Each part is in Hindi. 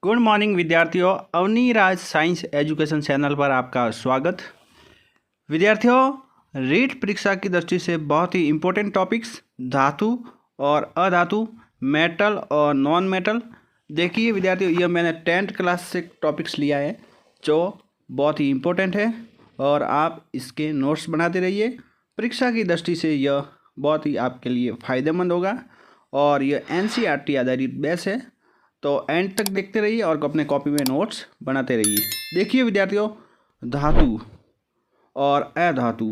गुड मॉर्निंग विद्यार्थियों, अवनी राज साइंस एजुकेशन चैनल पर आपका स्वागत। विद्यार्थियों, रीट परीक्षा की दृष्टि से बहुत ही इम्पोर्टेंट टॉपिक्स धातु और अधातु, मेटल और नॉन मेटल। देखिए विद्यार्थियों, यह मैंने 10th क्लास से टॉपिक्स लिया है जो बहुत ही इम्पोर्टेंट है और आप इसके नोट्स बनाते रहिए। परीक्षा की दृष्टि से यह बहुत ही आपके लिए फ़ायदेमंद होगा और यह NCERT आधारित बेस है, तो एंड तक देखते रहिए और अपने कॉपी में नोट्स बनाते रहिए। देखिए विद्यार्थियों, धातु और अधातु।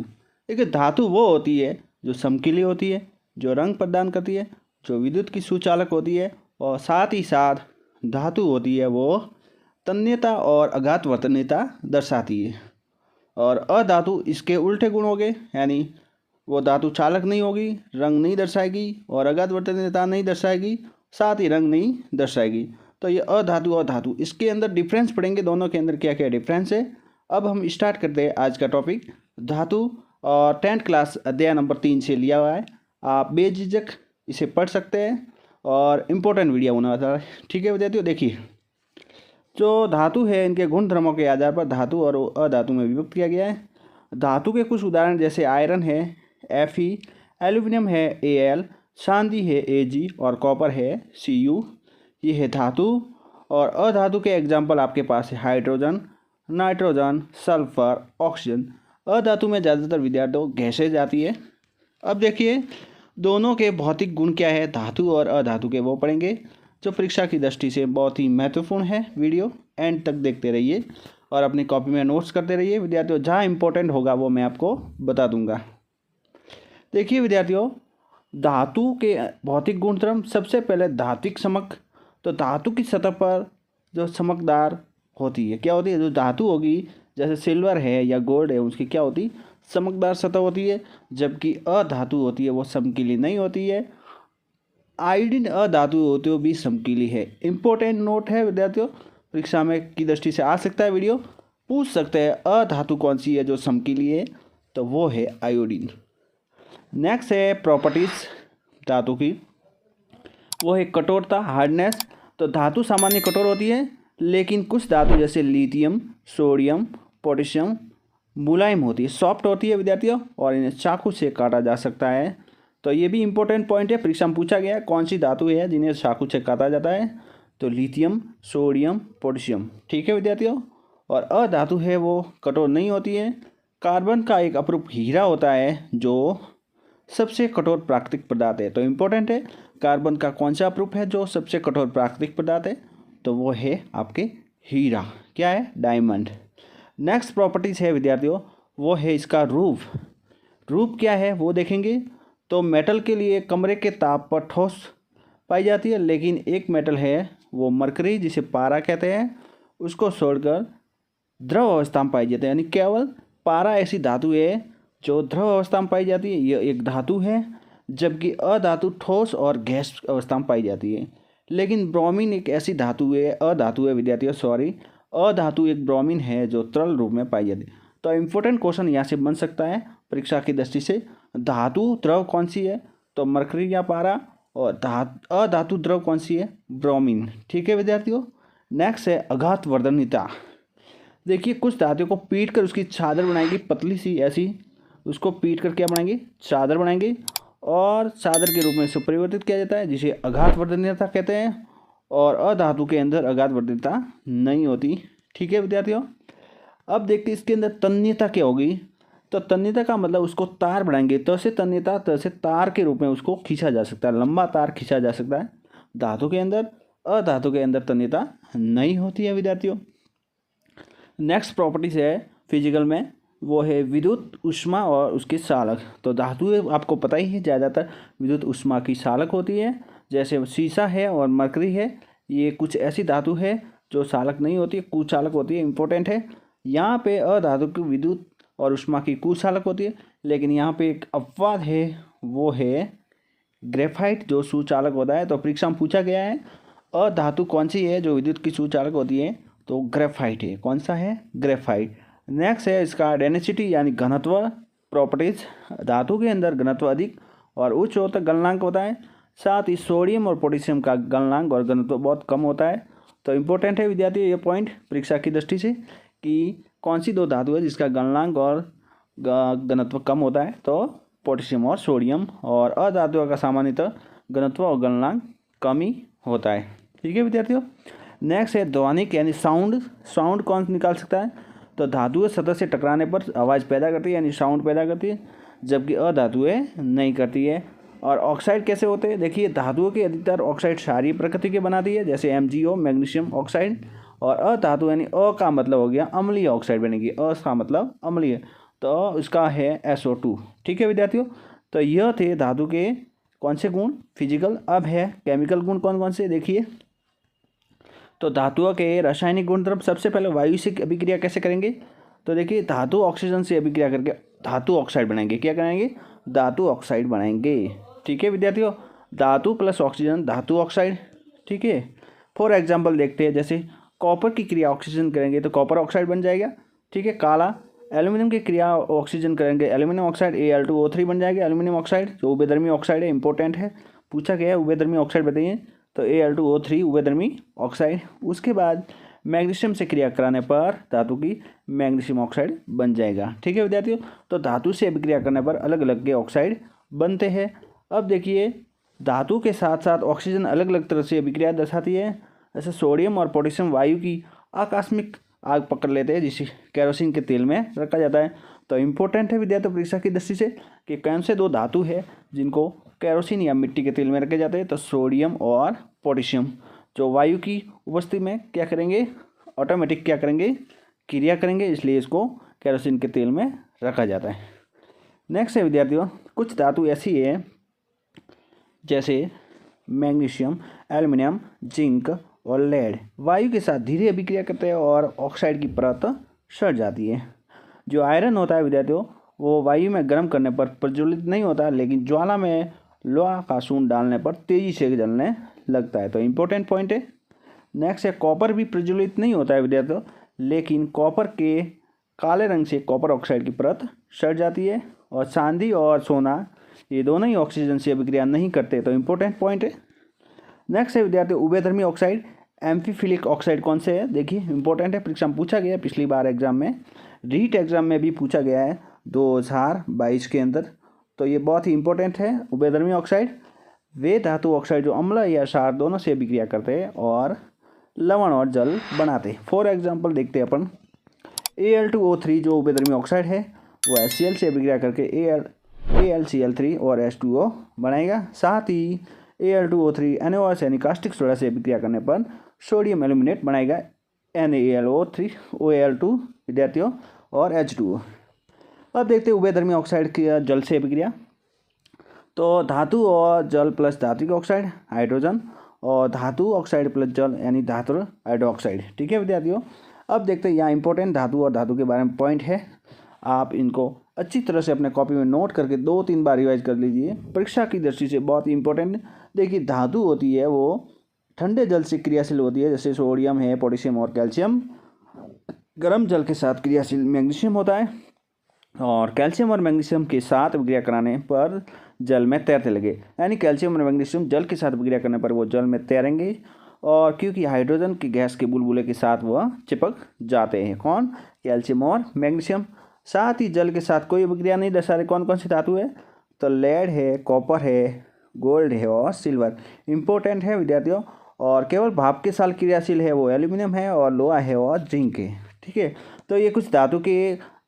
देखिए, धातु वो होती है जो समकीली होती है, जो रंग प्रदान करती है, जो विद्युत की सुचालक होती है, और साथ ही साथ धातु होती है वो तन्यता और आघातवर्तनीयता दर्शाती है। और अधातु इसके उल्टे गुण हो गए, यानी वो धातु चालक नहीं होगी, रंग नहीं दर्शाएगी और आघातवर्तनीयता नहीं दर्शाएगी, साथ ही रंग नहीं दर्शाएगी। तो ये अधातु और धातु, इसके अंदर डिफरेंस पढ़ेंगे, दोनों के अंदर क्या क्या डिफरेंस है। अब हम स्टार्ट करते हैं आज का टॉपिक धातु, और 10th क्लास अध्याय नंबर 3 से लिया हुआ है। आप बेझिझक इसे पढ़ सकते हैं और इम्पोर्टेंट वीडियो होने वाला है। ठीक है विद्यार्थियों, देखिए जो धातु है इनके गुण धर्मों के आधार पर धातु और अधातु में विभक्त किया गया है। धातु के कुछ उदाहरण जैसे आयरन है Fe, एल्यूमिनियम है Al, चांदी है Ag और कॉपर है Cu। ये है धातु। और अधातु के एग्जाम्पल आपके पास है हाइड्रोजन, नाइट्रोजन, सल्फर, ऑक्सीजन। अधातु में ज़्यादातर विद्यार्थियों गैसें जाती है। अब देखिए दोनों के भौतिक गुण क्या है, धातु और अधातु के, वो पढ़ेंगे जो परीक्षा की दृष्टि से बहुत ही महत्वपूर्ण है। वीडियो एंड तक देखते रहिए और अपनी कॉपी में नोट्स करते रहिए विद्यार्थियों। जहाँ इंपॉर्टेंट होगा वो मैं आपको बता दूंगा। देखिए विद्यार्थियों, धातु के भौतिक गुणधर्म, सबसे पहले धात्विक चमक। तो धातु की सतह पर जो चमकदार होती है, क्या होती है, जो धातु होगी जैसे सिल्वर है या गोल्ड है, उसकी क्या होती, चमकदार सतह होती है। जबकि अधातु होती है वो चमकीली नहीं होती है। आयोडीन अधातु होती है वो भी चमकीली है। इम्पोर्टेंट नोट है विद्यार्थियों, परीक्षा में की दृष्टि से आ सकता है, वीडियो पूछ सकते हैं अधातु कौन सी है जो चमकीली है, तो वो है आयोडीन। नेक्स्ट है प्रॉपर्टीज धातु की, वो है कठोरता, हार्डनेस। तो धातु सामान्य कठोर होती है, लेकिन कुछ धातु जैसे लिथियम, सोडियम, पोटेशियम मुलायम होती है, सॉफ्ट होती है विद्यार्थियों, और इन्हें चाकू से काटा जा सकता है। तो ये भी इंपॉर्टेंट पॉइंट है, परीक्षा में पूछा गया है कौन सी धातु है जिन्हें चाकू से काटा जाता है, तो लिथियम, सोडियम, पोटेशियम। ठीक है विद्यार्थियों। और अधातु है वो कठोर नहीं होती है। कार्बन का एक अपरूप हीरा होता है जो सबसे कठोर प्राकृतिक पदार्थ है। तो इम्पोर्टेंट है, कार्बन का कौन सा अपरूप है जो सबसे कठोर प्राकृतिक पदार्थ है, तो वो है आपके हीरा, क्या है, डायमंड। नेक्स्ट प्रॉपर्टीज है विद्यार्थियों, वो है इसका रूप। रूप क्या है वो देखेंगे। तो मेटल के लिए कमरे के ताप पर ठोस पाई जाती है, लेकिन एक मेटल है वो मरकरी, जिसे पारा कहते हैं, उसको छोड़कर द्रव अवस्था में पाई जाती है। यानी केवल पारा ऐसी धातु है जो द्रव अवस्था में पाई जाती है, यह एक धातु है। जबकि अधातु ठोस और गैस अवस्था में पाई जाती है। लेकिन ब्रोमीन एक ऐसी धातु है, अधातु है विद्यार्थियों, सॉरी, अधातु एक ब्रोमीन है जो तरल रूप में पाई जाती है। तो इम्पोर्टेंट क्वेश्चन यहाँ से बन सकता है परीक्षा की दृष्टि से, धातु द्रव कौन सी है, तो मरकरी या पारा, और अधातु द्रव कौन सी है, ब्रोमीन। ठीक है विद्यार्थियों। नेक्स्ट है आघातवर्तनीयता। देखिए कुछ धातुओं को पीट कर उसकी चादर बनाएगी, पतली सी ऐसी, उसको पीट कर क्या बनाएंगे, चादर बनाएंगे, और चादर के रूप में इसे परिवर्तित किया जाता है, जिसे आघातवर्तनीयता कहते हैं। और अधातु के अंदर आघातवर्तनीयता नहीं होती। ठीक है विद्यार्थियों। अब देखते हैं इसके अंदर तन्यता क्या होगी। तो तन्यता का मतलब उसको तार बनाएंगे, तो से तन्यता, तो से तार के रूप में उसको खींचा जा सकता है, लंबा तार खींचा जा सकता है धातु के अंदर। अधातु के अंदर तन्यता नहीं होती है विद्यार्थियों। नेक्स्ट प्रॉपर्टीज है फिजिकल में, वो है विद्युत ऊष्मा और उसके चालक। तो धातु आपको पता ही है ज़्यादातर विद्युत ऊष्मा की चालक होती है, जैसे शीशा है और मरकरी है, ये कुछ ऐसी धातु है जो चालक नहीं होती है, कुचालक होती है। इंपॉर्टेंट है, यहाँ पे अधातु की विद्युत और ऊष्मा की कुचालक होती है, लेकिन यहाँ पे एक अपवाद है, वो है ग्रेफाइट जो सुचालक होता है। तो परीक्षा में पूछा गया है अधातु कौन सी है जो विद्युत की सुचालक होती है, तो ग्रेफाइट है। कौन सा है, ग्रेफाइट। नेक्स्ट है इसका डेंसिटी यानी घनत्व प्रॉपर्टीज। धातु के अंदर घनत्व अधिक और उच्च होता गलनांक होता है, साथ ही सोडियम और पोटेशियम का गलनांक और घनत्व बहुत कम होता है। तो इम्पोर्टेंट है विद्यार्थियों ये पॉइंट परीक्षा की दृष्टि से कि कौन सी दो धातु है जिसका गलनांक और घनत्व कम होता है, तो पोटेशियम और सोडियम, और अधातुओं का सामान्यतः घनत्व और गलनांक कम ही होता है। ठीक है विद्यार्थियों। नेक्स्ट है ध्वनिक यानी साउंड। साउंड कौन निकाल सकता है? तो धातुएं सतह से टकराने पर आवाज़ पैदा करती है यानी साउंड पैदा करती है, जबकि अधातुएं नहीं करती है। और ऑक्साइड कैसे होते हैं? देखिए धातुओं के अधिकतर ऑक्साइड क्षारीय प्रकृति के बनाती है, जैसे MgO मैग्नीशियम ऑक्साइड, और अधातु यानी अ का मतलब हो गया अम्लीय ऑक्साइड बनेगी, अ का मतलब अम्लीय, तो इसका है SO2। ठीक है विद्यार्थियों। तो यह थे धातु के कौन से गुण फिजिकल। अब है केमिकल गुण कौन कौन से, देखिए। तो धातुओं के रासायनिक गुणधर्म, सबसे पहले वायु से अभिक्रिया कैसे करेंगे? तो देखिए धातु ऑक्सीजन से अभिक्रिया करके धातु ऑक्साइड बनाएंगे। क्या कराएंगे? धातु ऑक्साइड बनाएंगे। ठीक है विद्यार्थियों। धातु प्लस ऑक्सीजन धातु ऑक्साइड। ठीक है। फॉर एग्जाम्पल देखते हैं, जैसे कॉपर की क्रिया ऑक्सीजन करेंगे तो कॉपर ऑक्साइड बन जाएगा। ठीक है। काला एल्यूमिनियम की क्रिया ऑक्सीजन करेंगे, एल्यूमिनियम ऑक्साइड Al2O3 बन जाएगा। एल्यूमिनियम ऑक्साइड जो उभयधर्मी ऑक्साइड है, इंपॉर्टेंट है, पूछा गया है उभयधर्मी ऑक्साइड बताइए, तो Al2O3 उभयधर्मी ऑक्साइड। उसके बाद मैग्नीशियम से क्रिया कराने पर धातु की मैग्नीशियम ऑक्साइड बन जाएगा। ठीक है विद्यार्थियों। तो धातु से अभिक्रिया करने पर अलग अलग के ऑक्साइड बनते हैं। अब देखिए धातु के साथ साथ ऑक्सीजन अलग अलग तरह से अभिक्रिया दर्शाती है। जैसे सोडियम और पोटेशियम वायु की आकस्मिक आग पकड़ लेते हैं, जिसे केरोसिन के तेल में रखा जाता है। तो इम्पोर्टेंट है विद्यार्थी परीक्षा की दृष्टि से कि कौन से दो धातु है जिनको केरोसिन या मिट्टी के तेल में रखे जाते हैं। तो सोडियम और पोटेशियम, जो वायु की उपस्थिति में क्या करेंगे, ऑटोमेटिक क्या करेंगे, क्रिया करेंगे, इसलिए इसको केरोसिन के तेल में रखा जाता है। नेक्स्ट है विद्यार्थियों, कुछ धातु ऐसी है जैसे मैग्नीशियम, एल्युमिनियम, जिंक और लेड वायु के साथ धीरे अभिक्रिया करते हैं और ऑक्साइड की परत सड़ जाती है। जो आयरन होता है विद्यार्थियों, वो वायु में गर्म करने पर प्रज्वलित नहीं होता, लेकिन ज्वाला में लोहा का सूंड डालने पर तेजी से जलने लगता है। तो इम्पोर्टेंट पॉइंट है। नेक्स्ट है कॉपर भी प्रज्वलित नहीं होता है विद्यार्थियों, लेकिन कॉपर के काले रंग से कॉपर ऑक्साइड की परत सड़ जाती है। और चांदी और सोना ये दोनों ही ऑक्सीजन से अभिक्रिया नहीं करते। तो इम्पोर्टेंट पॉइंट है। नेक्स्ट है विद्यार्थियों उभयधर्मी ऑक्साइड। एम्फीफिलिक ऑक्साइड कौन से है? देखिए इंपॉर्टेंट है, परीक्षा में पूछा गया है, पिछली बार एग्जाम में, रीट एग्जाम में भी पूछा गया है 2022 के अंदर। तो ये बहुत ही इंपॉर्टेंट है। उभयधर्मी ऑक्साइड वे धातु ऑक्साइड जो अम्ल या क्षार दोनों से अभिक्रिया करते हैं और लवण और जल बनाते हैं। फॉर एग्जाम्पल देखते हैं अपन Al2O3 जो उभयधर्मी ऑक्साइड है वो HCl से अभिक्रिया करके AlCl3 और H2O बनाएगा। साथ ही Al2O3 NaOH यानी कास्टिक सोडा से अभिक्रिया करने पर सोडियम एल्यूमिनेट बनाएगा NaLO3 OAl2 विद्यार्थियों और H2O। अब देखते हैं उभयधर्मी ऑक्साइड की जल से अभिक्रिया। तो धातु और जल प्लस धात्विक ऑक्साइड हाइड्रोजन, और धातु ऑक्साइड प्लस जल यानी धातु हाइड्रोक्साइड। ठीक है विद्यार्थियों। अब देखते हैं यहाँ इंपॉर्टेंट धातु और धातु के बारे में पॉइंट है, आप इनको अच्छी तरह से अपने कॉपी में नोट करके 2-3 बार रिवाइज कर लीजिए, परीक्षा की दृष्टि से बहुत इंपॉर्टेंट। देखिए धातु होती है वो ठंडे जल से क्रियाशील होती है, जैसे सोडियम है, पोटेशियम और कैल्शियम। गर्म जल के साथ क्रियाशील मैग्नीशियम होता है, और कैल्शियम और मैग्नीशियम के साथ अभिक्रिया कराने पर जल में तैरते लगे, यानी कैल्शियम और मैग्नीशियम जल के साथ अभिक्रिया करने पर वो जल में तैरेंगे, और क्योंकि हाइड्रोजन की गैस के बुलबुले के साथ वह चिपक जाते हैं। कौन? कैल्शियम और मैग्नीशियम। साथ ही जल के साथ कोई अभिक्रिया नहीं दर्शा रहे। कौन कौन सी धातु है? तो लेड है, कॉपर है, गोल्ड है और सिल्वर। इंपॉर्टेंट है विद्यार्थियों। और केवल भाप के साथ क्रियाशील है वो एल्यूमिनियम है, और लोहा है और जिंक है। ठीक है। तो ये कुछ धातु के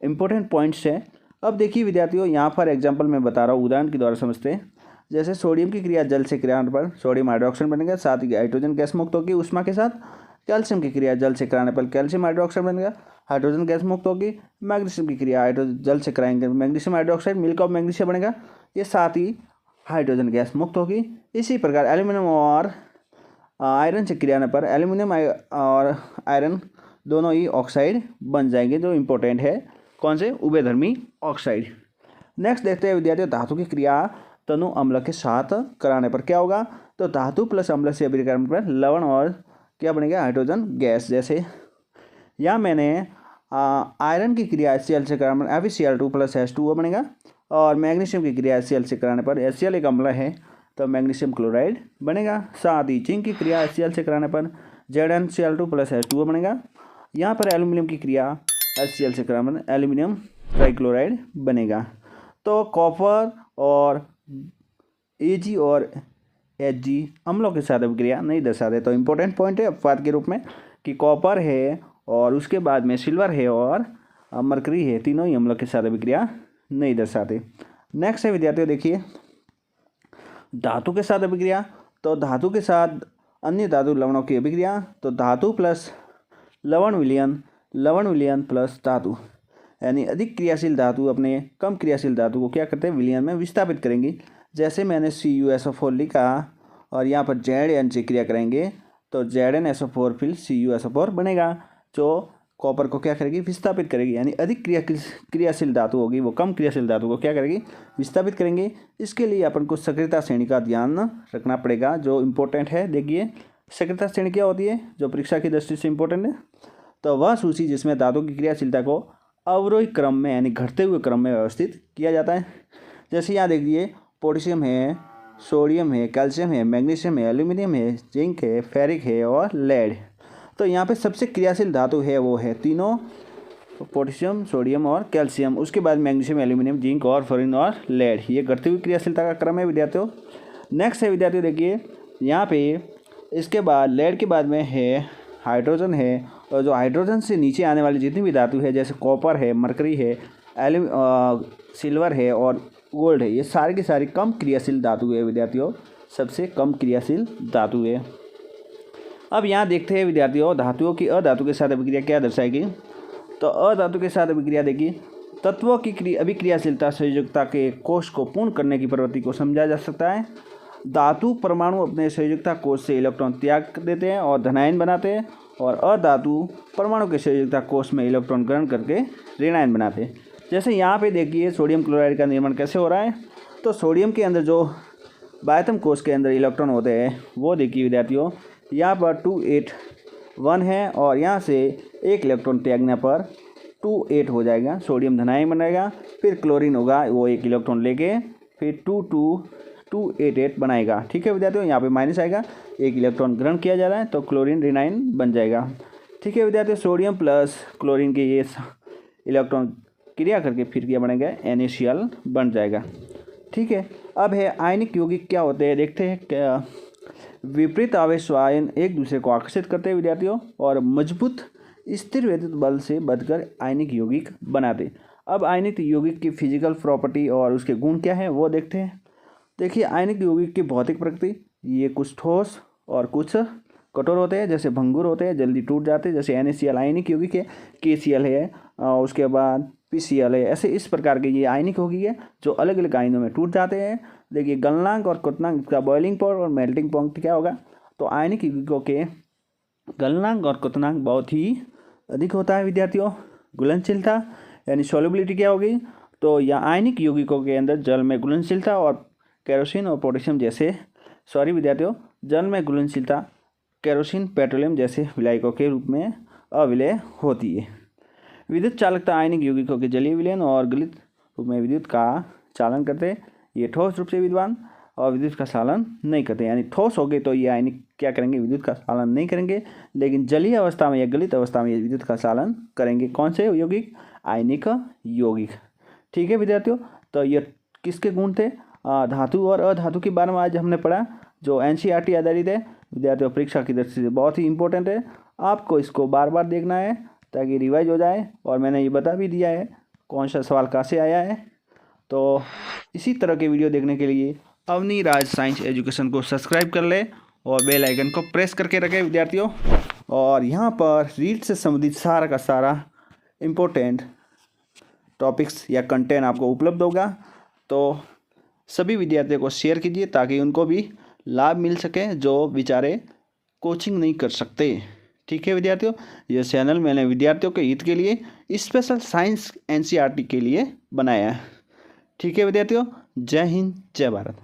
इंपॉर्टेंट पॉइंट्स हैं। अब देखिए विद्यार्थियों, यहाँ पर एग्जाम्पल मैं बता रहा हूँ, उदाहरण के द्वारा समझते हैं। जैसे सोडियम की क्रिया जल से कराने पर सोडियम हाइड्रोक्साइड बनेगा, साथ ही हाइड्रोजन गैस मुक्त होगी उष्मा के साथ। कैल्शियम की क्रिया जल से कराने पर कैल्शियम हाइड्रोक्साइड बनेगा, हाइड्रोजन गैस मुक्त होगी। मैग्नीशियम की क्रिया हाइड्रोजन जल से कराएंगे, magnesium hydroxide milk of magnesium बनेगा, ये साथ ही हाइड्रोजन गैस मुक्त होगी। इसी प्रकार एल्यूमिनियम और आयरन से क्रिया पर एल्यूमिनियम और आयरन दोनों ही ऑक्साइड बन जाएंगे, जो इम्पोर्टेंट है। कौन से? उभयधर्मी ऑक्साइड। नेक्स्ट देखते हैं विद्यार्थियों धातु की क्रिया तनु अम्ल के साथ कराने पर क्या होगा। तो धातु प्लस अम्ल से अभिक्रिया करने पर लवण और क्या बनेगा? Hydrogen gas. जैसे या मैंने आयरन की क्रिया HCl से कराने पर FeCl2 प्लस H2O बनेगा, और मैग्नीशियम की क्रिया HCl से कराने पर HCl एक अम्ल है तो मैग्नीशियम क्लोराइड बनेगा। साथ ही जिंक की क्रिया HCl से कराने पर ZnCl2 प्लस H2O बनेगा। यहाँ पर एल्यूमिनियम की क्रिया HCl से कराकर एल्यूमिनियम ट्राइक्लोराइड बनेगा। तो कॉपर और Ag और Hg अम्लों के साथ अभिक्रिया नहीं दर्शाते। तो इम्पोर्टेंट पॉइंट है अपवाद के रूप में कि कॉपर है और उसके बाद में सिल्वर है और मरकरी है, तीनों ही अम्लों के साथ अभिक्रिया नहीं दर्शाते। नेक्स्ट है विद्यार्थियों, देखिए धातु के साथ अभिक्रिया। तो धातु के साथ अन्य धातु लवणों की अभिक्रिया। तो धातु प्लस लवण विलयन प्लस धातु, यानी अधिक क्रियाशील धातु अपने कम क्रियाशील धातु को क्या करते हैं, विलयन में विस्थापित करेंगी। जैसे मैंने CuSO4 लिखा और यहाँ पर Zn से क्रिया करेंगे तो ZnSO4 फिर CuSO4 बनेगा, जो कॉपर को क्या करेगी, विस्थापित करेगी। यानी अधिक क्रियाशील धातु होगी वो कम क्रियाशील धातु को क्या करेगी, विस्थापित करेंगे। इसके लिए अपन को सक्रियता श्रेणी का ध्यान रखना पड़ेगा, जो इम्पोर्टेंट है। देखिए सक्रियता श्रेणी क्या होती है, जो परीक्षा की दृष्टि से इम्पोर्टेंट है। तो वह सूची जिसमें धातु की क्रियाशीलता को अवरोही क्रम में यानी घटते हुए क्रम में व्यवस्थित किया जाता है। जैसे यहाँ देखिए पोटेशियम है, सोडियम है, कैल्शियम है, मैग्नीशियम है, एल्यूमिनियम है, जिंक है, फेरिक है और लेड। तो यहाँ पे सबसे क्रियाशील धातु है वो है तीनों, पोटेशियम, सोडियम और कैल्शियम। उसके बाद मैग्नीशियम, एल्यूमिनियम, जिंक और फ्लोरीन और लेड। ये घटती हुई क्रियाशीलता का क्रम है विद्यार्थियों। नेक्स्ट है विद्यार्थियों, देखिए यहाँ पे इसके बाद लेड के बाद में है हाइड्रोजन है, और जो हाइड्रोजन से नीचे आने वाली जितनी भी धातु है जैसे कॉपर है, मरकरी है, सिल्वर है और गोल्ड है, ये सारी की सारी कम क्रियाशील धातु है विद्यार्थियों, सबसे कम क्रियाशील धातु है। अब यहाँ देखते हैं विद्यार्थियों धातुओं की अधातु के साथ अभिक्रिया क्या दर्शाएगी। तो अधातु के साथ अभिक्रिया देखिए, तत्वों की अभिक्रियाशीलता संयोजकता के कोष को पूर्ण करने की प्रवृत्ति को समझा जा सकता है। धातु परमाणु अपने संयोजकता कोष से इलेक्ट्रॉन त्याग देते हैं और धनायन बनाते हैं, और अधातु परमाणु के संयोजकता कोष में इलेक्ट्रॉन ग्रहण करके ऋणायन बनाते हैं। जैसे यहाँ पे देखिए सोडियम क्लोराइड का निर्माण कैसे हो रहा है। तो सोडियम के अंदर जो बाह्यतम कोष के अंदर इलेक्ट्रॉन होते हैं वो देखिए विद्यार्थियों, यहाँ पर 281 है और यहाँ से एक इलेक्ट्रॉन त्यागने पर 28 हो जाएगा, सोडियम धनायन बनेगा। फिर क्लोरीन होगा, वो एक इलेक्ट्रॉन लेके फिर 288 बनाएगा। ठीक है विद्यार्थियों, यहाँ पे माइनस आएगा, एक इलेक्ट्रॉन ग्रहण किया जा रहा है तो क्लोरीन ऋणायन बन जाएगा। ठीक है विद्यार्थियों, सोडियम प्लस क्लोरीन के ये इलेक्ट्रॉन क्रिया करके फिर क्या बनेगा, NaCl बन जाएगा। ठीक है, अब है आयनिक यौगिक क्या होते हैं, देखते हैं। क्या विपरीत आवेश आयन एक दूसरे को आकर्षित करते हैं विद्यार्थियों, और मजबूत स्थिर विद्युत बल से बदकर आयनिक यौगिक बनाते। अब आयनिक यौगिक की फिजिकल प्रॉपर्टी और उसके गुण क्या है वो देखते हैं। देखिए आयनिक यौगिक की भौतिक प्रकृति, ये कुछ ठोस और कुछ कठोर होते हैं, जैसे भंगुर होते हैं, जल्दी टूट जाते हैं। जैसे NaCl आयनिक यौगिक है, KCl है, उसके बाद PCl है। ऐसे इस प्रकार के ये आयनिक यौगिक है जो अलग अलग आयनों में टूट जाते हैं। देखिए गलनांक और क्वथनांक, इसका बॉइलिंग पॉइंट और मेल्टिंग पॉइंट क्या होगा। तो आयनिक यौगिकों के गलनांक और क्वथनांक बहुत ही अधिक होता है विद्यार्थियों। घुलनशीलता यानी सॉल्युबिलिटी क्या होगी, तो यह आयनिक यौगिकों के अंदर जल में घुलनशीलता और केरोसिन और पोटेशियम जैसे विद्यार्थियों, जल में घुलनशीलता केरोसिन, पेट्रोलियम जैसे विलायकों के रूप में अविलय होती है। विद्युत चालकता आयनिक यौगिकों के जलीय विलयन और गलित रूप में विद्युत का चालन करते हैं। ये ठोस रूप से विद्वान और विद्युत का चालन नहीं करते, यानी ठोस हो गए तो ये आयनिक क्या करेंगे, विद्युत का चालन नहीं करेंगे, लेकिन जलीय अवस्था में या गलित अवस्था में ये विद्युत का चालन करेंगे। कौन से यौगिक, आयनिक यौगिक। ठीक है विद्यार्थियों, तो ये किसके गुण थे, धातु और अधातु के बारे में आज हमने पढ़ा, जो NCERT आधारित है विद्यार्थियों, परीक्षा की दृष्टि से बहुत ही इंपॉर्टेंट है। आपको इसको बार बार देखना है ताकि रिवाइज हो जाए, और मैंने ये बता भी दिया है कौन सा सवाल कहाँ से आया है। तो इसी तरह के वीडियो देखने के लिए अवनी राज साइंस एजुकेशन को सब्सक्राइब कर ले और बेल आइकन को प्रेस करके रखें विद्यार्थियों। और यहाँ पर रीड से संबंधित सारा का सारा इम्पोर्टेंट टॉपिक्स या कंटेंट आपको उपलब्ध होगा। तो सभी विद्यार्थियों को शेयर कीजिए ताकि उनको भी लाभ मिल सके जो बेचारे कोचिंग नहीं कर सकते। ठीक है विद्यार्थियों, यह चैनल मैंने विद्यार्थियों के हित के लिए स्पेशल साइंस NCERT के लिए बनाया है। ठीक है विद्यार्थियों, जय हिंद, जय भारत।